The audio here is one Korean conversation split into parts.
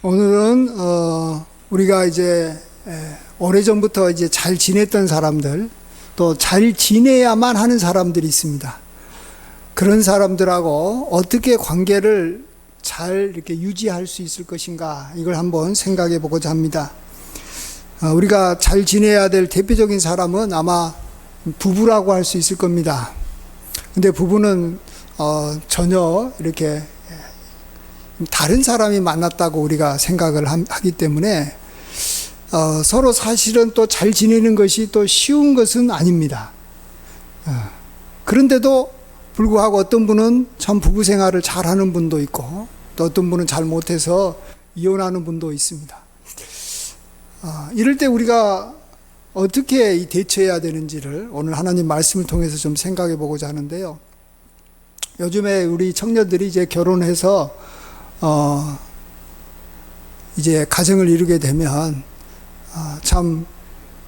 오늘은 우리가 이제 오래전부터 이제 잘 지냈던 사람들, 또 잘 지내야만 하는 사람들이 있습니다. 그런 사람들하고 어떻게 관계를 잘 이렇게 유지할 수 있을 것인가, 이걸 한번 생각해 보고자 합니다. 우리가 잘 지내야 될 대표적인 사람은 아마 부부라고 할 수 있을 겁니다. 근데 부부는 전혀 이렇게 다른 사람이 만났다고 우리가 생각을 하기 때문에 서로 사실은 또 잘 지내는 것이 또 쉬운 것은 아닙니다. 그런데도 불구하고 어떤 분은 참 부부 생활을 잘하는 분도 있고, 또 어떤 분은 잘 못해서 이혼하는 분도 있습니다. 이럴 때 우리가 어떻게 대처해야 되는지를 오늘 하나님 말씀을 통해서 좀 생각해 보고자 하는데요. 요즘에 우리 청년들이 이제 결혼해서 이제 가정을 이루게 되면 참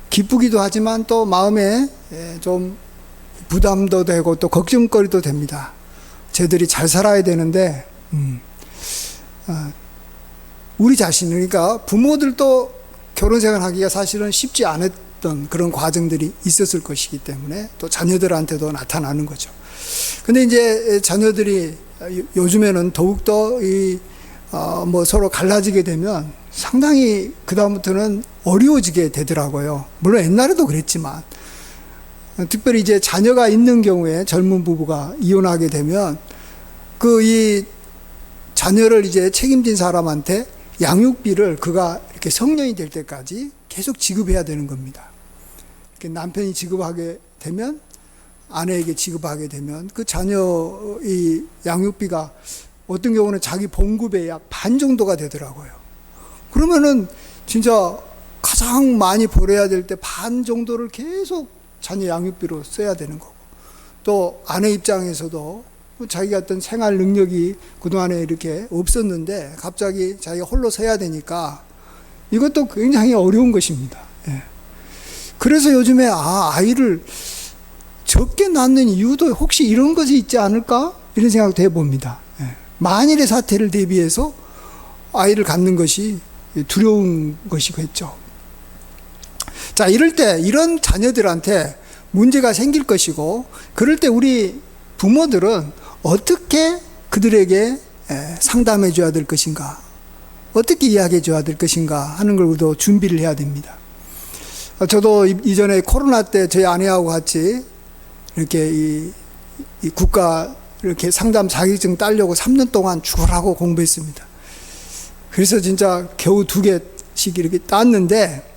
기쁘기도 하지만 또 마음에 좀 부담도 되고 또 걱정거리도 됩니다. 쟤들이 잘 살아야 되는데 우리 자신, 그러니까 부모들도 결혼 생활하기가 사실은 쉽지 않았던 그런 과정들이 있었을 것이기 때문에 또 자녀들한테도 나타나는 거죠. 근데 이제 자녀들이 요즘에는 더욱더 서로 갈라지게 되면 상당히 그다음부터는 어려워지게 되더라고요. 물론 옛날에도 그랬지만, 특별히 이제 자녀가 있는 경우에 젊은 부부가 이혼하게 되면 이 자녀를 이제 책임진 사람한테 양육비를 그가 이렇게 성년이 될 때까지 계속 지급해야 되는 겁니다. 남편이 지급하게 되면, 아내에게 지급하게 되면 그 자녀의 양육비가 어떤 경우는 자기 봉급의 약 반 정도가 되더라고요. 그러면은 진짜 가장 많이 벌어야 될 때 반 정도를 계속 자녀 양육비로 써야 되는 거고, 또 아내 입장에서도 자기가 어떤 생활 능력이 그동안에 이렇게 없었는데 갑자기 자기가 홀로 서야 되니까 이것도 굉장히 어려운 것입니다. 그래서 요즘에 아이를 적게 낳는 이유도 혹시 이런 것이 있지 않을까? 이런 생각도 해봅니다. 만일의 사태를 대비해서 아이를 갖는 것이 두려운 것이겠죠. 자, 이럴 때 이런 자녀들한테 문제가 생길 것이고, 그럴 때 우리 부모들은 어떻게 그들에게 상담해 줘야 될 것인가, 어떻게 이야기해 줘야 될 것인가 하는 걸 우리도 준비를 해야 됩니다. 저도 이전에 코로나 때 저희 아내하고 같이 이렇게 이 국가 이렇게 상담 자격증 따려고 3년 동안 죽으라고 공부했습니다. 그래서 진짜 겨우 2개씩 이렇게 땄는데,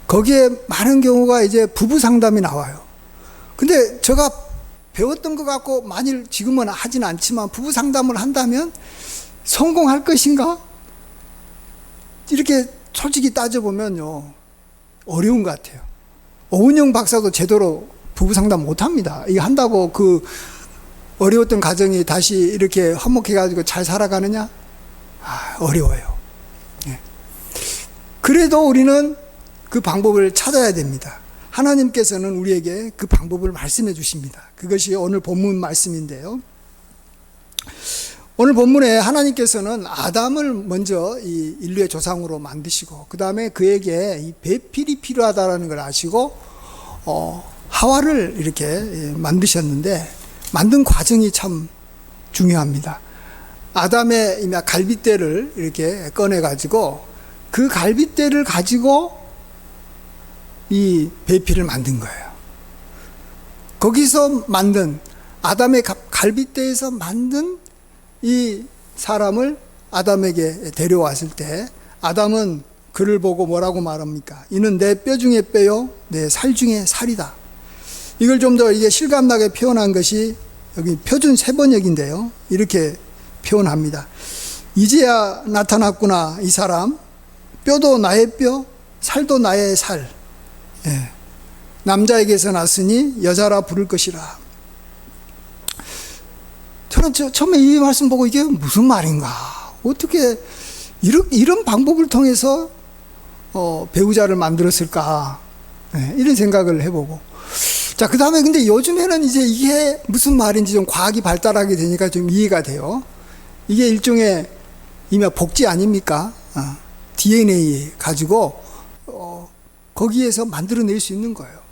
거기에 많은 경우가 이제 부부 상담이 나와요. 근데 제가 배웠던 것 같고, 만일 지금은 하진 않지만 부부 상담을 한다면 성공할 것인가? 이렇게 솔직히 따져보면요, 어려운 것 같아요. 오은영 박사도 제대로 부부 상담 못 합니다. 이거 한다고 어려웠던 가정이 다시 이렇게 화목해가지고 잘 살아가느냐? 어려워요. 그래도 우리는 그 방법을 찾아야 됩니다. 하나님께서는 우리에게 그 방법을 말씀해 주십니다. 그것이 오늘 본문 말씀인데요. 오늘 본문에 하나님께서는 아담을 먼저 이 인류의 조상으로 만드시고, 그 다음에 그에게 이 배필이 필요하다는 걸 아시고 하와를 이렇게 만드셨는데, 만든 과정이 참 중요합니다. 아담의 갈빗대를 이렇게 꺼내가지고 그 갈빗대를 가지고 이 배필을 만든 거예요. 거기서 만든 아담의 갈빗대에서 만든 이 사람을 아담에게 데려왔을 때, 아담은 그를 보고 뭐라고 말합니까? 이는 내 뼈 중에 뼈요, 내 살 중에 살이다. 이걸 좀 더 이게 실감나게 표현한 것이 여기 표준 세번역인데요. 이렇게 표현합니다. 이제야 나타났구나, 이 사람. 뼈도 나의 뼈, 살도 나의 살. 남자에게서 났으니 여자라 부를 것이라. 저는 처음에 이 말씀 보고 이게 무슨 말인가? 어떻게 이런 방법을 통해서 배우자를 만들었을까? 이런 생각을 해보고. 자, 그 다음에 근데 요즘에는 이제 이게 무슨 말인지 좀 과학이 발달하게 되니까 좀 이해가 돼요. 이게 일종의 이미 복지 아닙니까? DNA 가지고 거기에서 만들어낼 수 있는 거예요.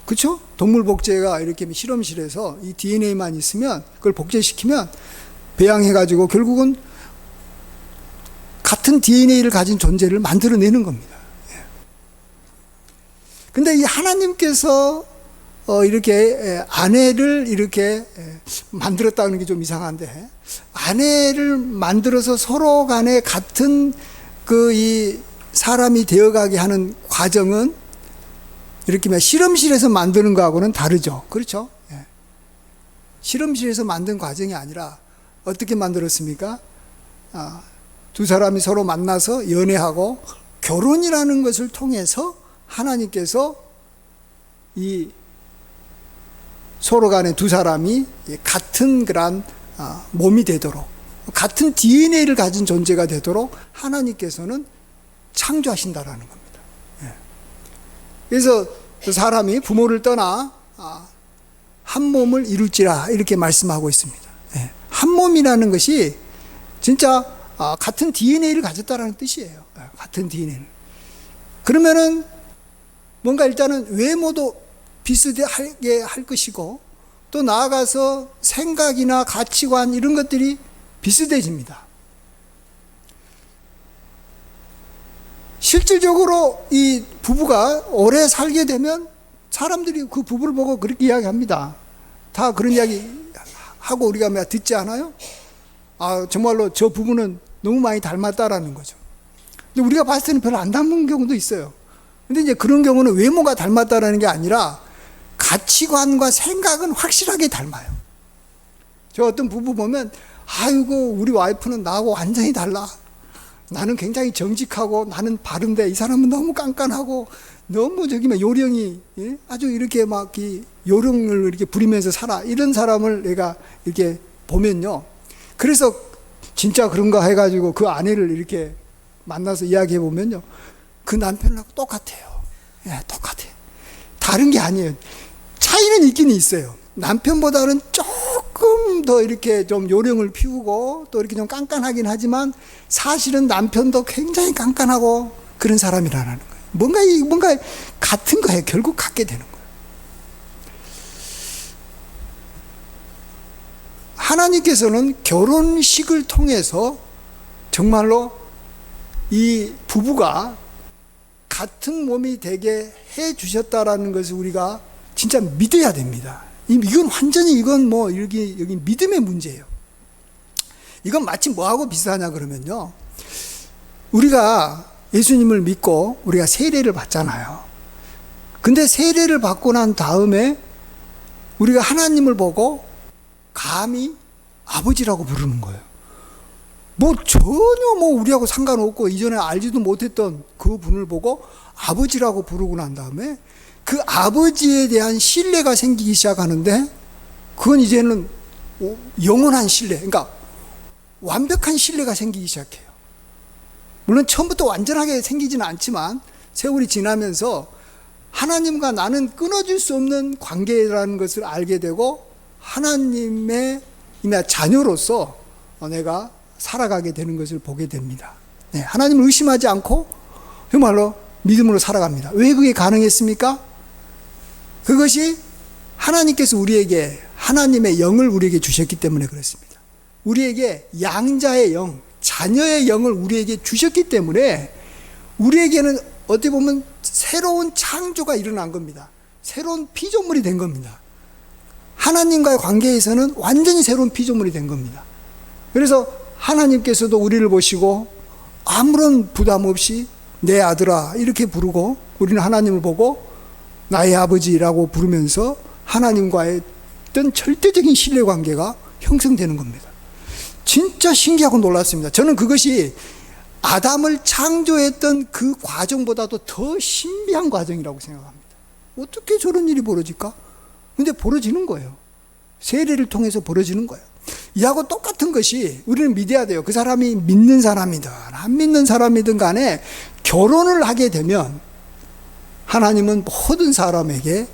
그렇죠? 동물 복제가 이렇게 실험실에서 이 DNA만 있으면 그걸 복제시키면 배양해가지고 결국은 같은 DNA를 가진 존재를 만들어내는 겁니다. 근데 이 하나님께서 이렇게 아내를 이렇게 만들었다는 게 좀 이상한데, 아내를 만들어서 서로 간에 같은 이 사람이 되어가게 하는 과정은 이렇게 실험실에서 만드는 거하고는 다르죠. 그렇죠? 실험실에서 만든 과정이 아니라 어떻게 만들었습니까? 두 사람이 서로 만나서 연애하고 결혼이라는 것을 통해서 하나님께서 이 서로 간에 두 사람이 같은 그런 몸이 되도록, 같은 DNA를 가진 존재가 되도록 하나님께서는 창조하신다라는 겁니다. 그래서 그 사람이 부모를 떠나 한 몸을 이룰지라 이렇게 말씀하고 있습니다. 한 몸이라는 것이 진짜 같은 DNA를 가졌다라는 뜻이에요. 같은 DNA를. 그러면은 뭔가 일단은 외모도 비슷하게 할 것이고, 또 나아가서 생각이나 가치관 이런 것들이 비슷해집니다. 실질적으로 이 부부가 오래 살게 되면 사람들이 그 부부를 보고 그렇게 이야기합니다. 다 그런 이야기 하고 우리가 듣지 않아요? 정말로 저 부부는 너무 많이 닮았다라는 거죠. 근데 우리가 봤을 때는 별로 안 닮은 경우도 있어요. 근데 이제 그런 경우는 외모가 닮았다라는 게 아니라 가치관과 생각은 확실하게 닮아요. 저 어떤 부부 보면, 아이고, 우리 와이프는 나하고 완전히 달라. 나는 굉장히 정직하고 나는 바른데 이 사람은 너무 깐깐하고 너무 요령이 아주 이렇게 요령을 이렇게 부리면서 살아. 이런 사람을 내가 이렇게 보면요. 그래서 진짜 그런가 해가지고 그 아내를 이렇게 만나서 이야기해 보면요. 그 남편하고 똑같아요. 똑같아요. 다른 게 아니에요. 차이는 있긴 있어요. 남편보다는 조금 더 이렇게 좀 요령을 피우고 또 이렇게 좀 깐깐하긴 하지만 사실은 남편도 굉장히 깐깐하고 그런 사람이라는 거예요. 뭔가 같은 거예요. 결국 같게 되는 거예요. 하나님께서는 결혼식을 통해서 정말로 이 부부가 같은 몸이 되게 해 주셨다라는 것을 우리가 진짜 믿어야 됩니다. 이건 여기 믿음의 문제예요. 이건 마치 뭐하고 비슷하냐 그러면요. 우리가 예수님을 믿고 우리가 세례를 받잖아요. 근데 세례를 받고 난 다음에 우리가 하나님을 보고 감히 아버지라고 부르는 거예요. 전혀 우리하고 상관없고 이전에 알지도 못했던 그 분을 보고 아버지라고 부르고 난 다음에 그 아버지에 대한 신뢰가 생기기 시작하는데, 그건 이제는 영원한 신뢰, 그러니까 완벽한 신뢰가 생기기 시작해요. 물론 처음부터 완전하게 생기지는 않지만 세월이 지나면서 하나님과 나는 끊어질 수 없는 관계라는 것을 알게 되고 하나님의 자녀로서 내가 살아가게 되는 것을 보게 됩니다. 하나님을 의심하지 않고 정말로 믿음으로 살아갑니다. 왜 그게 가능했습니까? 그것이 하나님께서 우리에게 하나님의 영을 우리에게 주셨기 때문에 그렇습니다. 우리에게 양자의 영, 자녀의 영을 우리에게 주셨기 때문에 우리에게는 어떻게 보면 새로운 창조가 일어난 겁니다. 새로운 피조물이 된 겁니다. 하나님과의 관계에서는 완전히 새로운 피조물이 된 겁니다. 그래서 하나님께서도 우리를 보시고 아무런 부담 없이 내 아들아 이렇게 부르고, 우리는 하나님을 보고 나의 아버지라고 부르면서 하나님과의 어떤 절대적인 신뢰관계가 형성되는 겁니다. 진짜 신기하고 놀랐습니다. 저는 그것이 아담을 창조했던 그 과정보다도 더 신비한 과정이라고 생각합니다. 어떻게 저런 일이 벌어질까? 근데 벌어지는 거예요. 세례를 통해서 벌어지는 거예요. 이하고 똑같은 것이 우리는 믿어야 돼요. 그 사람이 믿는 사람이든 안 믿는 사람이든 간에 결혼을 하게 되면 하나님은 모든 사람에게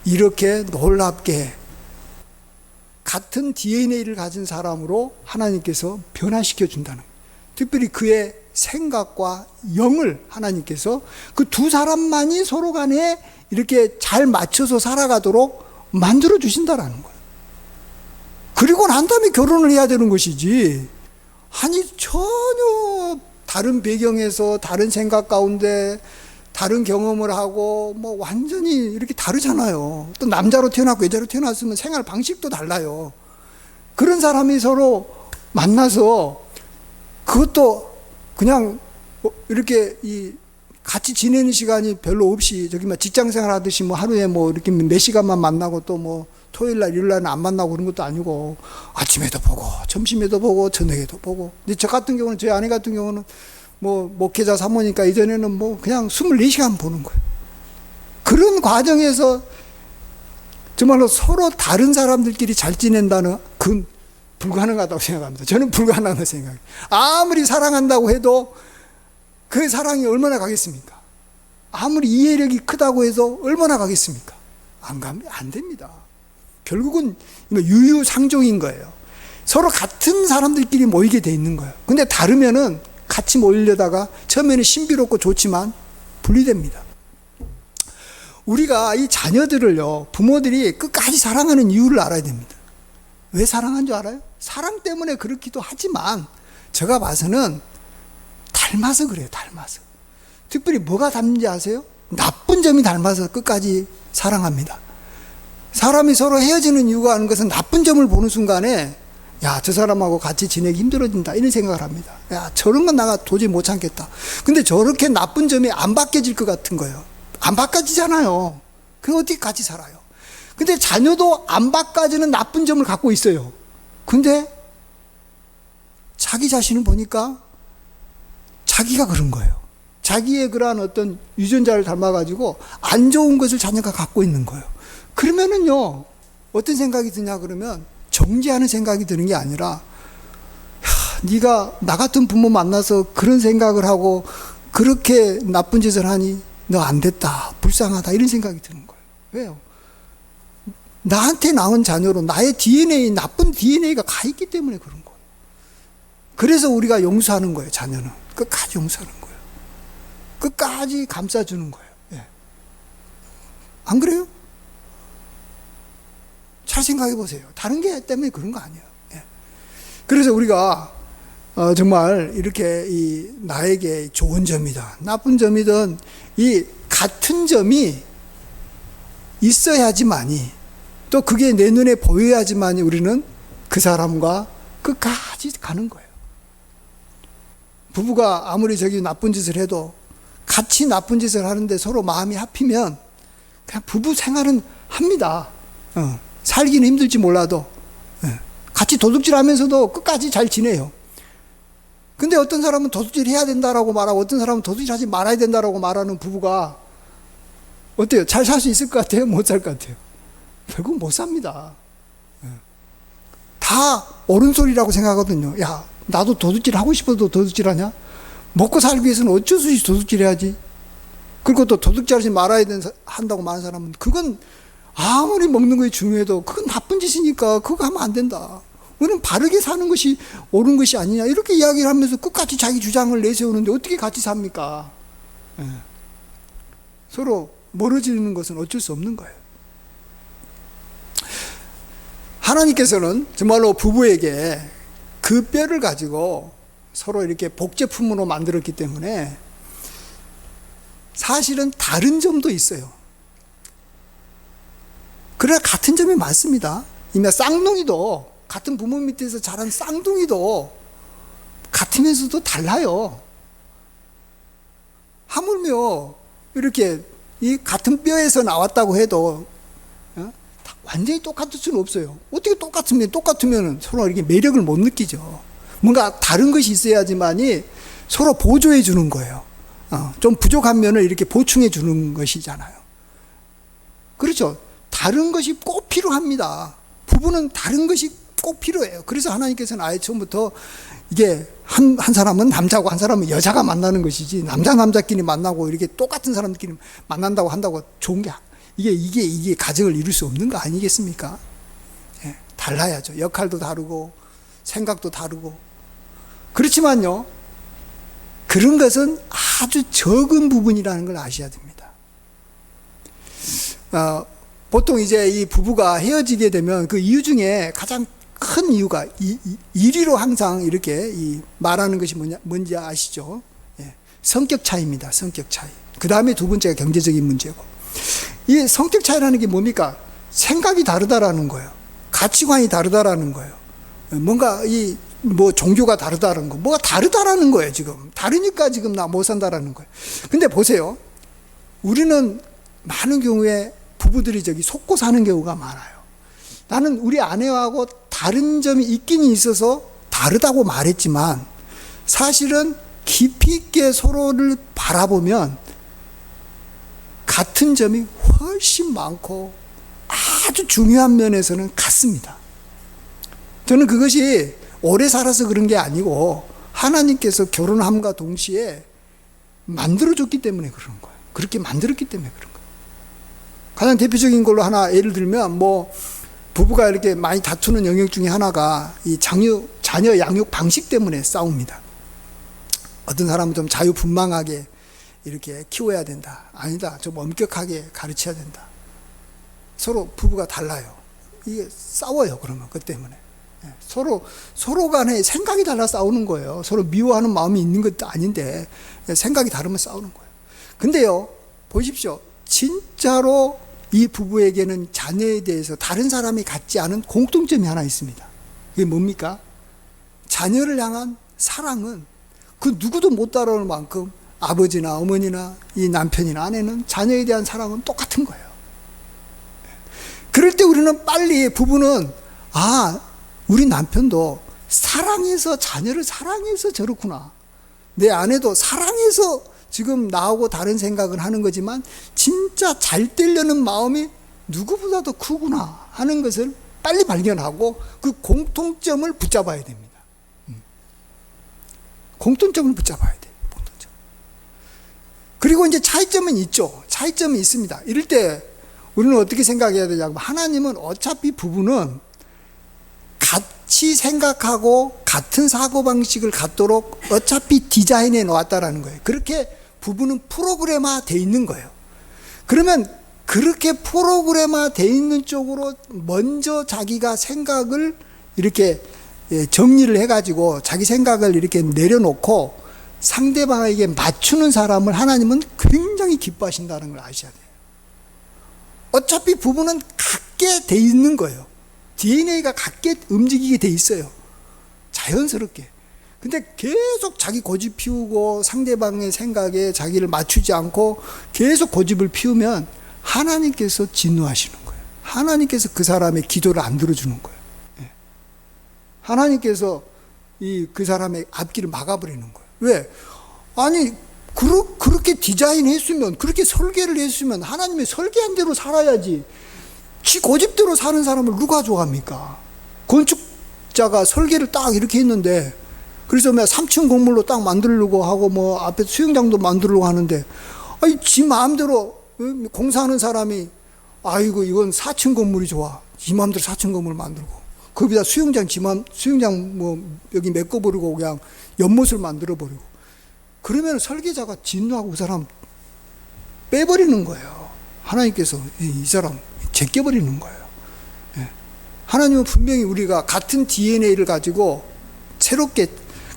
이렇게 놀랍게 같은 DNA를 가진 사람으로 하나님께서 변화시켜 준다는 거예요. 특별히 그의 생각과 영을 하나님께서 그 두 사람만이 서로 간에 이렇게 잘 맞춰서 살아가도록 만들어 주신다라는 거예요. 그리고 난 다음에 결혼을 해야 되는 것이지, 아니 전혀 다른 배경에서 다른 생각 가운데 다른 경험을 하고 뭐 완전히 이렇게 다르잖아요. 또 남자로 태어났고 여자로 태어났으면 생활 방식도 달라요. 그런 사람이 서로 만나서 그것도 그냥 이렇게 같이 지내는 시간이 별로 없이 저기 막 직장 생활 하듯이 뭐 하루에 뭐 이렇게 몇 시간만 만나고 또 뭐 토요일 날 일요일 날은 안 만나고 그런 것도 아니고 아침에도 보고 점심에도 보고 저녁에도 보고. 근데 저 같은 경우는, 저희 아내 같은 경우는 뭐 목회자 사모니까 이전에는 뭐 그냥 24시간 보는 거예요. 그런 과정에서 정말로 서로 다른 사람들끼리 잘 지낸다는, 그건 불가능하다고 생각합니다. 저는 불가능하다고 생각해요. 아무리 사랑한다고 해도 그 사랑이 얼마나 가겠습니까? 아무리 이해력이 크다고 해서 얼마나 가겠습니까? 안 됩니다. 결국은 유유상종인 거예요. 서로 같은 사람들끼리 모이게 돼 있는 거예요. 근데 다르면은 같이 모이려다가 처음에는 신비롭고 좋지만 분리됩니다. 우리가 이 자녀들을요, 부모들이 끝까지 사랑하는 이유를 알아야 됩니다. 왜 사랑한 줄 알아요? 사랑 때문에 그렇기도 하지만 제가 봐서는 닮아서 그래요. 닮아서. 특별히 뭐가 닮는지 아세요? 나쁜 점이 닮아서 끝까지 사랑합니다. 사람이 서로 헤어지는 이유가 하는 것은 나쁜 점을 보는 순간에, 야, 저 사람하고 같이 지내기 힘들어진다, 이런 생각을 합니다. 야, 저런 건 내가 도저히 못 참겠다. 근데 저렇게 나쁜 점이 안 바뀌어질 것 같은 거예요. 안 바뀌어지잖아요. 그럼 어떻게 같이 살아요? 근데 자녀도 안 바꿔지는 나쁜 점을 갖고 있어요. 근데 자기 자신을 보니까 자기가 그런 거예요. 자기의 그러한 어떤 유전자를 닮아가지고 안 좋은 것을 자녀가 갖고 있는 거예요. 그러면은요, 어떤 생각이 드냐 그러면 정죄하는 생각이 드는 게 아니라, 네가 나 같은 부모 만나서 그런 생각을 하고 그렇게 나쁜 짓을 하니 너 안 됐다, 불쌍하다, 이런 생각이 드는 거예요. 왜요? 나한테 낳은 자녀로 나의 DNA, 나쁜 DNA가 가 있기 때문에 그런 거예요. 그래서 우리가 용서하는 거예요. 자녀는 끝까지 용서하는 거예요. 끝까지 감싸주는 거예요. 예. 안 그래요? 잘 생각해 보세요. 다른 게 때문에 그런 거 아니에요. 예. 그래서 우리가 정말 이렇게 나에게 좋은 점이다, 나쁜 점이든 이 같은 점이 있어야지만이, 또 그게 내 눈에 보여야지만이 우리는 그 사람과 끝까지 가는 거예요. 부부가 아무리 저기 나쁜 짓을 해도 같이 나쁜 짓을 하는데 서로 마음이 합히면 그냥 부부 생활은 합니다. 살기는 힘들지 몰라도 같이 도둑질 하면서도 끝까지 잘 지내요. 근데 어떤 사람은 도둑질 해야 된다라고 말하고 어떤 사람은 도둑질 하지 말아야 된다라고 말하는 부부가 어때요? 잘 살 수 있을 것 같아요? 못 살 것 같아요? 결국 못 삽니다. 다 옳은 소리라고 생각하거든요. 야, 나도 도둑질 하고 싶어도 도둑질 하냐? 먹고 살기 위해서는 어쩔 수 없이 도둑질 해야지. 그리고 또 도둑질 하지 말아야 한다고 말하는 사람은, 그건 아무리 먹는 것이 중요해도 그건 나쁜 짓이니까 그거 하면 안 된다. 우리는 바르게 사는 것이 옳은 것이 아니냐, 이렇게 이야기를 하면서 끝까지 자기 주장을 내세우는데 어떻게 같이 삽니까? 서로 멀어지는 것은 어쩔 수 없는 거예요. 하나님께서는 정말로 부부에게 그 뼈를 가지고 서로 이렇게 복제품으로 만들었기 때문에 사실은 다른 점도 있어요. 그러나 같은 점이 많습니다. 이미 쌍둥이도, 같은 부모 밑에서 자란 쌍둥이도 같으면서도 달라요. 하물며 이렇게 이 같은 뼈에서 나왔다고 해도 완전히 똑같을 수는 없어요. 어떻게 똑같으면 서로 이렇게 매력을 못 느끼죠. 뭔가 다른 것이 있어야지만이 서로 보조해 주는 거예요. 좀 부족한 면을 이렇게 보충해 주는 것이잖아요. 그렇죠. 다른 것이 꼭 필요합니다. 부부는 다른 것이 꼭 필요해요. 그래서 하나님께서는 아예 처음부터 이게 한 사람은 남자고 한 사람은 여자가 만나는 것이지, 남자끼리 만나고 이렇게 똑같은 사람들끼리 만난다고 한다고 좋은 게, 이게 가정을 이룰 수 없는 거 아니겠습니까? 예, 달라야죠. 역할도 다르고 생각도 다르고. 그렇지만요, 그런 것은 아주 적은 부분이라는 걸 아셔야 됩니다. 보통 이제 이 부부가 헤어지게 되면 그 이유 중에 가장 큰 이유가 1위로 항상 이렇게 말하는 것이 뭔지 아시죠? 예, 성격 차이입니다. 성격 차이. 그 다음에 두 번째가 경제적인 문제고. 이 성격 차이라는 게 뭡니까? 생각이 다르다라는 거예요. 가치관이 다르다라는 거예요. 뭔가 뭐 종교가 다르다는 거, 뭐가 다르다라는 거예요. 지금 다르니까 지금 나 못 산다라는 거예요. 근데 보세요, 우리는 많은 경우에 부부들이 속고 사는 경우가 많아요. 나는 우리 아내하고 다른 점이 있긴 있어서 다르다고 말했지만 사실은 깊이 있게 서로를 바라보면 같은 점이 훨씬 많고 아주 중요한 면에서는 같습니다. 저는 그것이 오래 살아서 그런 게 아니고 하나님께서 결혼함과 동시에 만들어줬기 때문에 그런 거예요. 그렇게 만들었기 때문에 그런 거예요. 가장 대표적인 걸로 하나 예를 들면 뭐 부부가 이렇게 많이 다투는 영역 중에 하나가 이 자녀 양육 방식 때문에 싸웁니다. 어떤 사람은 좀 자유분방하게 이렇게 키워야 된다. 아니다. 좀 엄격하게 가르쳐야 된다. 서로 부부가 달라요. 이게 싸워요. 그러면 그 때문에. 서로 간에 생각이 달라 싸우는 거예요. 서로 미워하는 마음이 있는 것도 아닌데 생각이 다르면 싸우는 거예요. 근데요, 보십시오. 진짜로 이 부부에게는 자녀에 대해서 다른 사람이 갖지 않은 공통점이 하나 있습니다. 그게 뭡니까? 자녀를 향한 사랑은 그 누구도 못 따라올 만큼 아버지나 어머니나 이 남편이나 아내는 자녀에 대한 사랑은 똑같은 거예요. 그럴 때 우리는 빨리 부부는 우리 남편도 사랑해서 자녀를 사랑해서 저렇구나. 내 아내도 사랑해서 지금 나하고 다른 생각을 하는 거지만 진짜 잘 되려는 마음이 누구보다도 크구나 하는 것을 빨리 발견하고 그 공통점을 붙잡아야 됩니다. 공통점을 붙잡아야 돼요. 공통점. 그리고 이제 차이점은 있죠. 차이점이 있습니다. 이럴 때 우리는 어떻게 생각해야 되냐면 하나님은 어차피 부부는 같이 생각하고 같은 사고방식을 갖도록 어차피 디자인해 놓았다라는 거예요. 그렇게 부부는 프로그램화 돼 있는 거예요. 그러면 그렇게 프로그램화 돼 있는 쪽으로 먼저 자기가 생각을 이렇게 정리를 해가지고 자기 생각을 이렇게 내려놓고 상대방에게 맞추는 사람을 하나님은 굉장히 기뻐하신다는 걸 아셔야 돼요. 어차피 부부는 같게 돼 있는 거예요. DNA가 같게 움직이게 돼 있어요. 자연스럽게. 근데 계속 자기 고집 피우고 상대방의 생각에 자기를 맞추지 않고 계속 고집을 피우면 하나님께서 진노하시는 거예요. 하나님께서 그 사람의 기도를 안 들어주는 거예요. 하나님께서 그 사람의 앞길을 막아버리는 거예요. 왜? 아니, 그렇게 디자인했으면, 그렇게 설계를 했으면 하나님의 설계한 대로 살아야지. 지 고집대로 사는 사람을 누가 좋아합니까? 건축자가 설계를 딱 이렇게 했는데, 그래서 3층 건물로 딱 만들려고 하고, 뭐, 앞에 수영장도 만들려고 하는데, 지 마음대로 공사하는 사람이, 아이고, 이건 4층 건물이 좋아. 지 마음대로 4층 건물 만들고, 거기다 수영장 뭐, 여기 메꿔버리고, 그냥 연못을 만들어버리고, 그러면 설계자가 진노하고 그 사람 빼버리는 거예요. 하나님께서 이 사람 제껴버리는 거예요. 하나님은 분명히 우리가 같은 DNA를 가지고 새롭게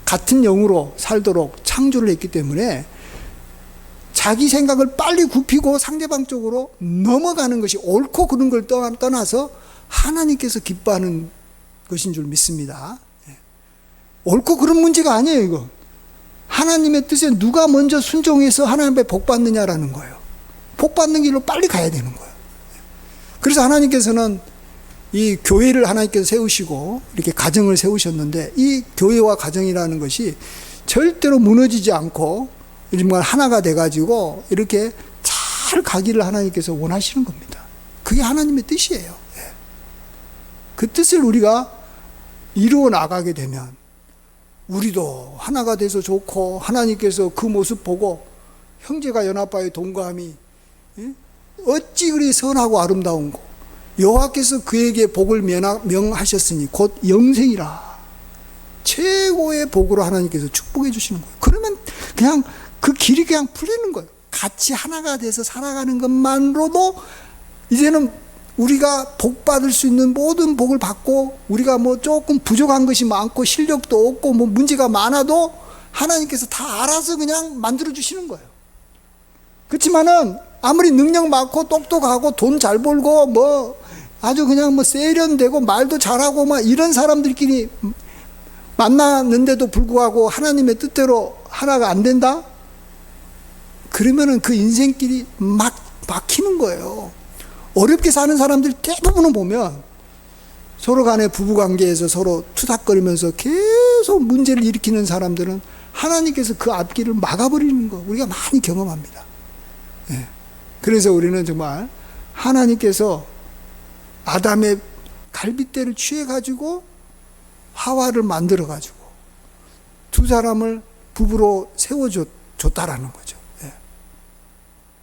같은 영으로 살도록 창조를 했기 때문에 자기 생각을 빨리 굽히고 상대방 쪽으로 넘어가는 것이 옳고 그른 걸 떠나서 하나님께서 기뻐하는 것인 줄 믿습니다. 옳고 그른 문제가 아니에요, 이거. 하나님의 뜻에 누가 먼저 순종해서 하나님의 복 받느냐라는 거예요. 복 받는 길로 빨리 가야 되는 거예요. 그래서 하나님께서는 이 교회를 하나님께서 세우시고 이렇게 가정을 세우셨는데 이 교회와 가정이라는 것이 절대로 무너지지 않고 정말 하나가 돼가지고 이렇게 잘 가기를 하나님께서 원하시는 겁니다. 그게 하나님의 뜻이에요. 그 뜻을 우리가 이루어 나가게 되면 우리도 하나가 돼서 좋고 하나님께서 그 모습 보고 형제가 연합하여 동거함이 어찌 그리 선하고 아름다운고 여호와께서 그에게 복을 명하셨으니 곧 영생이라 최고의 복으로 하나님께서 축복해 주시는 거예요. 그러면 그냥 그 길이 그냥 풀리는 거예요. 같이 하나가 돼서 살아가는 것만으로도 이제는 우리가 복 받을 수 있는 모든 복을 받고, 우리가 뭐 조금 부족한 것이 많고 실력도 없고 뭐 문제가 많아도 하나님께서 다 알아서 그냥 만들어 주시는 거예요. 그렇지만은 아무리 능력 많고 똑똑하고 돈 잘 벌고 뭐 아주 그냥 뭐 세련되고 말도 잘하고 막 이런 사람들끼리 만나는데도 불구하고 하나님의 뜻대로 하나가 안 된다? 그러면은 그 인생길이 막히는 거예요. 어렵게 사는 사람들 대부분은 보면 서로 간에 부부관계에서 서로 투닥거리면서 계속 문제를 일으키는 사람들은 하나님께서 그 앞길을 막아버리는 거 우리가 많이 경험합니다. 예. 그래서 우리는 정말 하나님께서 아담의 갈빗대를 취해가지고 하와를 만들어가지고 두 사람을 부부로 세워줬다라는 거죠. 예.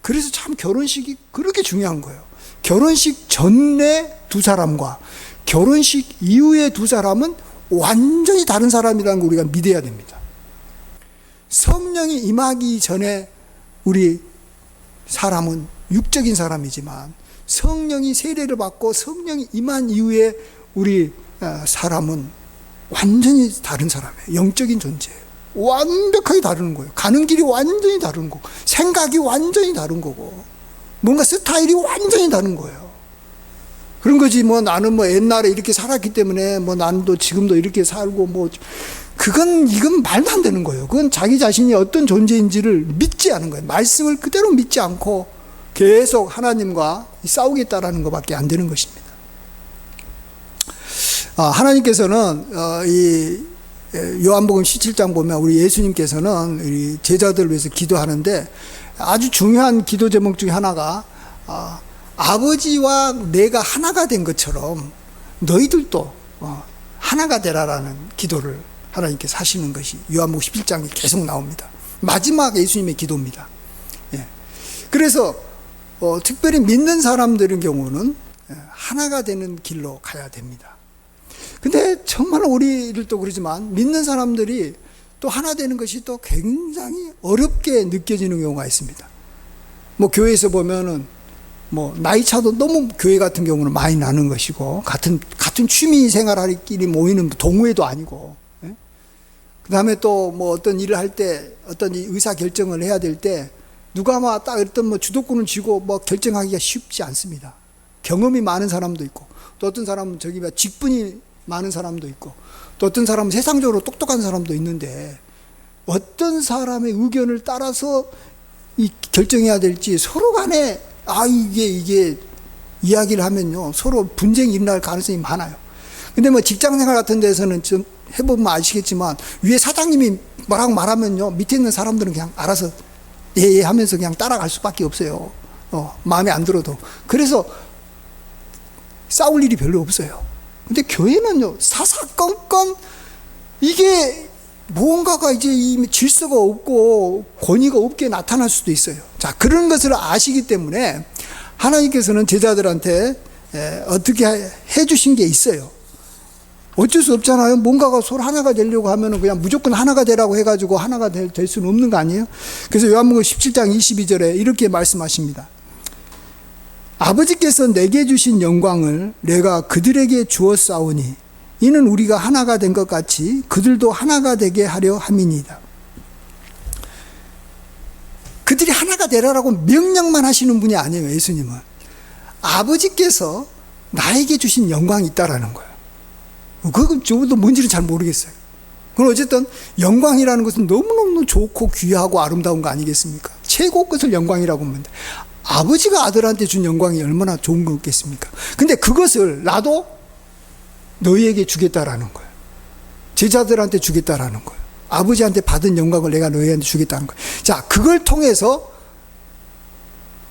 그래서 참 결혼식이 그렇게 중요한 거예요. 결혼식 전에 두 사람과 결혼식 이후에 두 사람은 완전히 다른 사람이라는 걸 우리가 믿어야 됩니다. 성령이 임하기 전에 우리 사람은 육적인 사람이지만 성령이 세례를 받고 성령이 임한 이후에 우리 사람은 완전히 다른 사람이에요. 영적인 존재예요. 완벽하게 다른 거예요. 가는 길이 완전히 다른 거고, 생각이 완전히 다른 거고, 뭔가 스타일이 완전히 다른 거예요. 그런 거지 뭐 나는 뭐 옛날에 이렇게 살았기 때문에 뭐 나는 또 지금도 이렇게 살고 뭐 이건 말도 안 되는 거예요. 그건 자기 자신이 어떤 존재인지를 믿지 않은 거예요. 말씀을 그대로 믿지 않고 계속 하나님과 싸우겠다라는 것밖에 안 되는 것입니다. 하나님께서는 이 요한복음 17장 보면 우리 예수님께서는 우리 제자들을 위해서 기도하는데 아주 중요한 기도 제목 중에 하나가 아버지와 내가 하나가 된 것처럼 너희들도 하나가 되라라는 기도를 하나님께서 하시는 것이 요한복음 17장에 계속 나옵니다. 마지막 예수님의 기도입니다. 예. 그래서 특별히 믿는 사람들의 경우는 하나가 되는 길로 가야 됩니다. 근데 정말 우리들도 그러지만 믿는 사람들이 또 하나 되는 것이 또 굉장히 어렵게 느껴지는 경우가 있습니다. 뭐 교회에서 보면은 뭐 나이 차도 너무 교회 같은 경우는 많이 나는 것이고 같은 취미 생활하기끼리 모이는 동호회도 아니고, 예? 그다음에 또 뭐 어떤 일을 할 때 어떤 의사 결정을 해야 될 때 누가 막 딱 어떤 뭐 주도권을 쥐고 뭐 결정하기가 쉽지 않습니다. 경험이 많은 사람도 있고 또 어떤 사람은 저기 직분이 많은 사람도 있고 또 어떤 사람은 세상적으로 똑똑한 사람도 있는데 어떤 사람의 의견을 따라서 이 결정해야 될지 서로 간에 이게 이야기를 하면요 서로 분쟁이 일어날 가능성이 많아요. 근데 뭐 직장 생활 같은 데서는 좀 해보면 아시겠지만 위에 사장님이 뭐라고 말하면요 밑에 있는 사람들은 그냥 알아서 예 하면서 그냥 따라갈 수밖에 없어요. 마음에 안 들어도. 그래서 싸울 일이 별로 없어요. 근데 교회는요 사사건건 이게 무언가가 이제 질서가 없고 권위가 없게 나타날 수도 있어요. 자, 그런 것을 아시기 때문에 하나님께서는 제자들한테 어떻게 해 주신 게 있어요. 어쩔 수 없잖아요. 뭔가가 서로 하나가 되려고 하면은 그냥 무조건 하나가 되라고 해가지고 하나가 될 수는 없는 거 아니에요? 그래서 요한복음 17장 22절에 이렇게 말씀하십니다. 아버지께서 내게 주신 영광을 내가 그들에게 주었사오니 이는 우리가 하나가 된 것 같이 그들도 하나가 되게 하려 함이니이다. 그들이 하나가 되라라고 명령만 하시는 분이 아니에요. 예수님은 아버지께서 나에게 주신 영광이 있다라는 거예요. 그건 저도 뭔지는 잘 모르겠어요. 그건 어쨌든 영광이라는 것은 너무너무 좋고 귀하고 아름다운 거 아니겠습니까? 최고 것을 영광이라고 하면 돼. 아버지가 아들한테 준 영광이 얼마나 좋은 거겠습니까? 근데 그것을 나도 너희에게 주겠다라는 거예요. 제자들한테 주겠다라는 거예요. 아버지한테 받은 영광을 내가 너희한테 주겠다는 거예요. 자, 그걸 통해서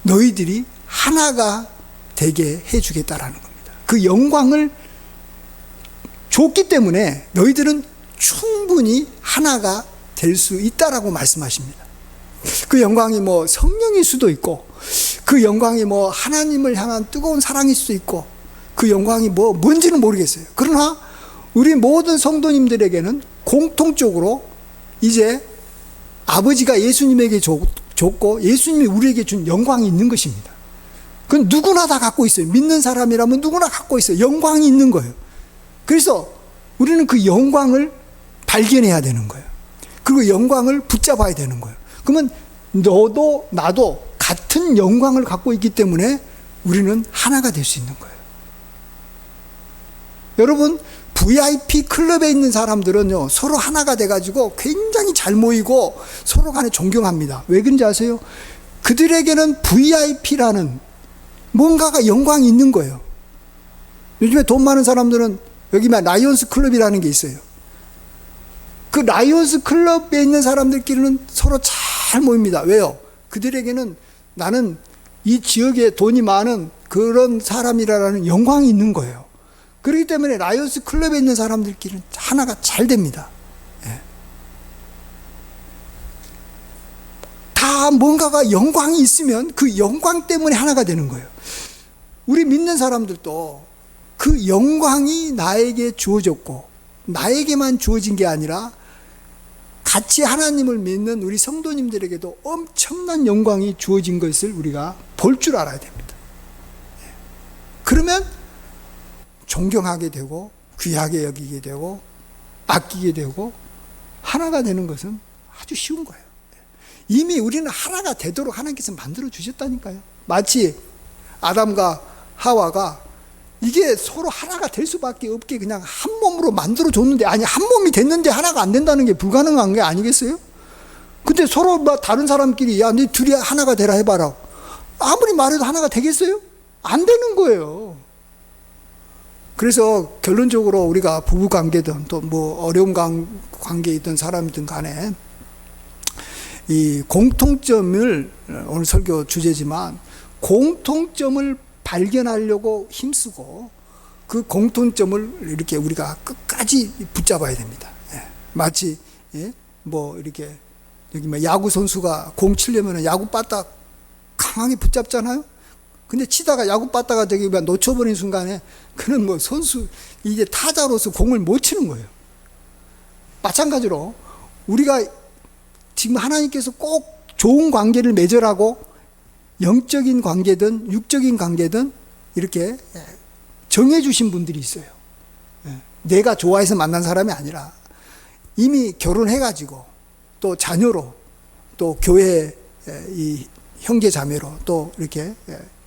너희들이 하나가 되게 해주겠다라는 겁니다. 그 영광을 줬기 때문에 너희들은 충분히 하나가 될 수 있다라고 말씀하십니다. 그 영광이 뭐 성령일 수도 있고 그 영광이 뭐 하나님을 향한 뜨거운 사랑일 수도 있고 그 영광이 뭔지는 모르겠어요. 그러나 우리 모든 성도님들에게는 공통적으로 이제 아버지가 예수님에게 줬고 예수님이 우리에게 준 영광이 있는 것입니다. 그건 누구나 다 갖고 있어요. 믿는 사람이라면 누구나 갖고 있어요. 영광이 있는 거예요. 그래서 우리는 그 영광을 발견해야 되는 거예요. 그리고 영광을 붙잡아야 되는 거예요. 그러면 너도 나도 같은 영광을 갖고 있기 때문에 우리는 하나가 될 수 있는 거예요. 여러분, VIP 클럽에 있는 사람들은요, 서로 하나가 돼가지고 굉장히 잘 모이고 서로 간에 존경합니다. 왜 그런지 아세요? 그들에게는 VIP라는 뭔가가 영광이 있는 거예요. 요즘에 돈 많은 사람들은 여기만 라이온스 클럽이라는 게 있어요. 그 라이온스 클럽에 있는 사람들끼리는 서로 잘 모입니다. 왜요? 그들에게는 나는 이 지역에 돈이 많은 그런 사람이라는 영광이 있는 거예요. 그렇기 때문에 라이온스 클럽에 있는 사람들끼리는 하나가 잘 됩니다. 예. 다 뭔가가 영광이 있으면 그 영광 때문에 하나가 되는 거예요. 우리 믿는 사람들도 그 영광이 나에게 주어졌고 나에게만 주어진 게 아니라 같이 하나님을 믿는 우리 성도님들에게도 엄청난 영광이 주어진 것을 우리가 볼 줄 알아야 됩니다. 예. 그러면 존경하게 되고 귀하게 여기게 되고 아끼게 되고 하나가 되는 것은 아주 쉬운 거예요. 이미 우리는 하나가 되도록 하나님께서 만들어 주셨다니까요. 마치 아담과 하와가 이게 서로 하나가 될 수밖에 없게 그냥 한 몸으로 만들어 줬는데, 아니 한 몸이 됐는데 하나가 안 된다는 게 불가능한 게 아니겠어요? 근데 서로 막 다른 사람끼리 야, 너 둘이 하나가 되라 해봐라. 아무리 말해도 하나가 되겠어요? 안 되는 거예요. 그래서 결론적으로 우리가 부부 관계든 또 뭐 어려운 관계에 있던 사람이든 간에 이 공통점을, 오늘 설교 주제지만 공통점을 발견하려고 힘쓰고 그 공통점을 이렇게 우리가 끝까지 붙잡아야 됩니다. 예. 마치 뭐 이렇게 여기 뭐 야구 선수가 공 치려면 야구 바닥 강하게 붙잡잖아요. 근데 치다가 야구 바닥가 저기 놓쳐버린 순간에 그는 뭐 선수 이제 타자로서 공을 못 치는 거예요. 마찬가지로 우리가 지금 하나님께서 꼭 좋은 관계를 맺으라고 영적인 관계든 육적인 관계든 이렇게 정해주신 분들이 있어요. 내가 좋아해서 만난 사람이 아니라 이미 결혼해가지고 또 자녀로 또 교회 이 형제 자매로 또 이렇게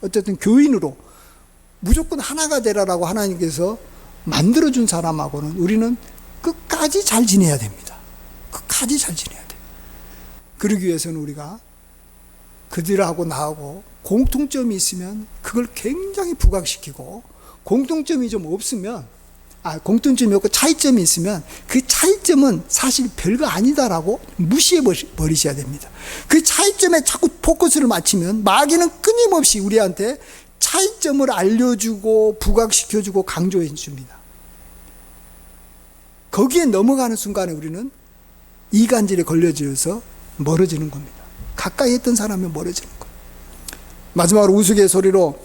어쨌든 교인으로 무조건 하나가 되라라고 하나님께서 만들어준 사람하고는 우리는 끝까지 잘 지내야 됩니다. 끝까지 잘 지내야 돼요. 그러기 위해서는 우리가 그들하고 나하고 공통점이 있으면 그걸 굉장히 부각시키고, 공통점이 좀 없으면, 공통점이 없고 차이점이 있으면 그 차이점은 사실 별거 아니다라고 무시해 버리셔야 됩니다. 그 차이점에 자꾸 포커스를 맞추면 마귀는 끊임없이 우리한테 차이점을 알려주고 부각시켜주고 강조해 줍니다. 거기에 넘어가는 순간에 우리는 이간질에 걸려져서 멀어지는 겁니다. 가까이 했던 사람은 멀어지는 거예요. 마지막으로 우스갯소리로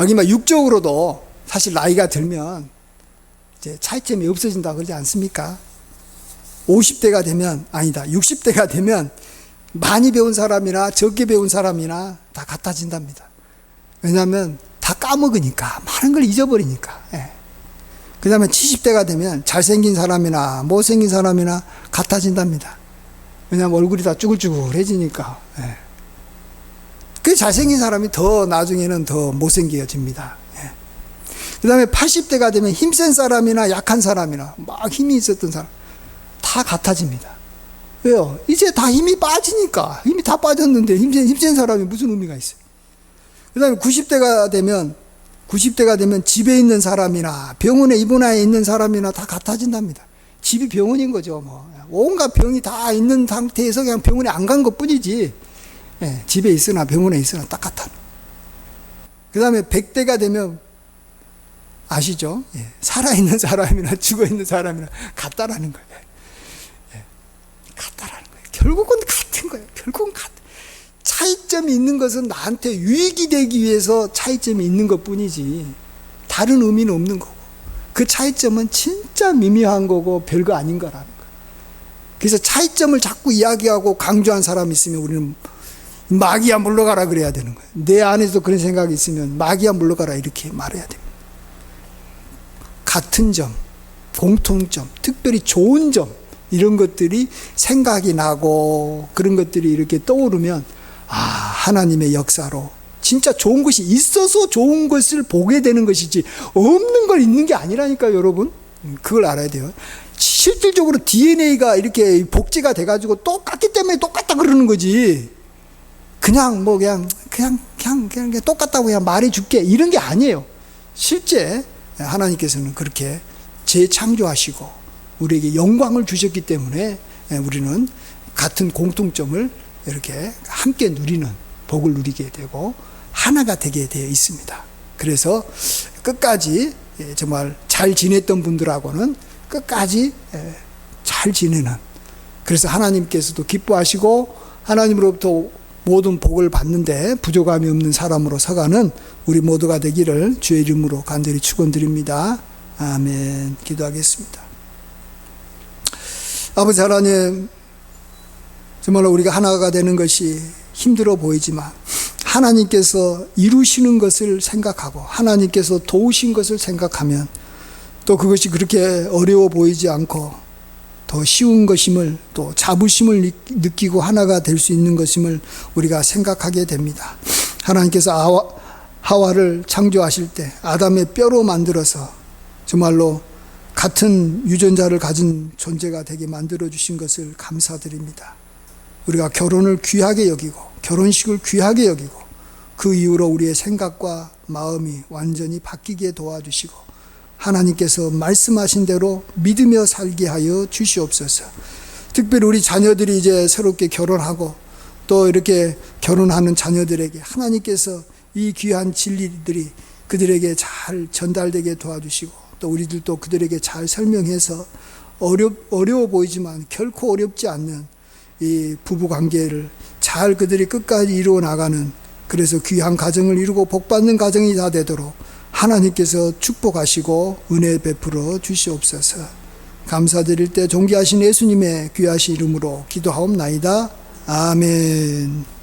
여기 막 육적으로도 사실 나이가 들면 이제 차이점이 없어진다 그러지 않습니까? 50대가 되면, 아니다, 60대가 되면 많이 배운 사람이나 적게 배운 사람이나 다 같아진답니다. 왜냐하면 다 까먹으니까, 많은 걸 잊어버리니까. 예. 그 다음에 70대가 되면 잘생긴 사람이나 못생긴 사람이나 같아진답니다. 왜냐하면 얼굴이 다 쭈글쭈글해지니까. 예. 그 잘생긴 사람이 더 나중에는 더 못생겨집니다. 예. 그 다음에 80대가 되면 힘센 사람이나 약한 사람이나 막 힘이 있었던 사람 다 같아집니다. 왜요? 이제 다 힘이 빠지니까. 힘이 다 빠졌는데 힘센 사람이 무슨 의미가 있어요? 그 다음에 90대가 되면 집에 있는 사람이나 병원에 입원해 있는 사람이나 다 같아진답니다. 집이 병원인 거죠. 뭐 온갖 병이 다 있는 상태에서 그냥 병원에 안 간 것 뿐이지. 예, 집에 있으나 병원에 있으나 똑같아. 그 다음에 100대가 되면 아시죠? 예, 살아있는 사람이나 죽어있는 사람이나 같다라는 거예요. 예, 같다라는 거예요. 결국은 같은 거예요. 결국은 같은. 차이점이 있는 것은 나한테 유익이 되기 위해서 차이점이 있는 것 뿐이지 다른 의미는 없는 거고, 그 차이점은 진짜 미미한 거고 별거 아닌 거라는 거예요. 그래서 차이점을 자꾸 이야기하고 강조한 사람이 있으면 우리는 마귀야 물러가라 그래야 되는 거예요. 내 안에도 그런 생각이 있으면 마귀야 물러가라 이렇게 말해야 됩니다. 같은 점, 공통점, 특별히 좋은 점, 이런 것들이 생각이 나고 그런 것들이 이렇게 떠오르면 하나님의 역사로 진짜 좋은 것이 있어서 좋은 것을 보게 되는 것이지 없는 걸 있는 게 아니라니까요, 여러분. 그걸 알아야 돼요. 실질적으로 DNA가 이렇게 복제가 돼가지고 똑같기 때문에 똑같다 그러는 거지. 그냥 똑같다고 그냥 말해줄게 이런 게 아니에요. 실제 하나님께서는 그렇게 재창조하시고 우리에게 영광을 주셨기 때문에 우리는 같은 공통점을 이렇게 함께 누리는 복을 누리게 되고 하나가 되게 되어 있습니다. 그래서 끝까지 정말 잘 지냈던 분들하고는 끝까지 잘 지내는, 그래서 하나님께서도 기뻐하시고 하나님으로부터 모든 복을 받는데 부족함이 없는 사람으로 서가는 우리 모두가 되기를 주의 이름으로 간절히 축원드립니다. 아멘. 기도하겠습니다. 아버지 하나님, 정말로 우리가 하나가 되는 것이 힘들어 보이지만 하나님께서 이루시는 것을 생각하고 하나님께서 도우신 것을 생각하면 또 그것이 그렇게 어려워 보이지 않고 더 쉬운 것임을, 또 자부심을 느끼고 하나가 될 수 있는 것임을 우리가 생각하게 됩니다. 하나님께서 하와를 창조하실 때 아담의 뼈로 만들어서 정말로 같은 유전자를 가진 존재가 되게 만들어 주신 것을 감사드립니다. 우리가 결혼을 귀하게 여기고 결혼식을 귀하게 여기고 그 이후로 우리의 생각과 마음이 완전히 바뀌게 도와주시고 하나님께서 말씀하신 대로 믿으며 살게 하여 주시옵소서. 특별히 우리 자녀들이 이제 새롭게 결혼하고 또 이렇게 결혼하는 자녀들에게 하나님께서 이 귀한 진리들이 그들에게 잘 전달되게 도와주시고 또 우리들도 그들에게 잘 설명해서 어려워 보이지만 결코 어렵지 않는 이 부부관계를 잘 그들이 끝까지 이루어 나가는, 그래서 귀한 가정을 이루고 복받는 가정이 다 되도록 하나님께서 축복하시고 은혜 베풀어 주시옵소서. 감사드릴 때 존귀하신 예수님의 귀하신 이름으로 기도하옵나이다. 아멘.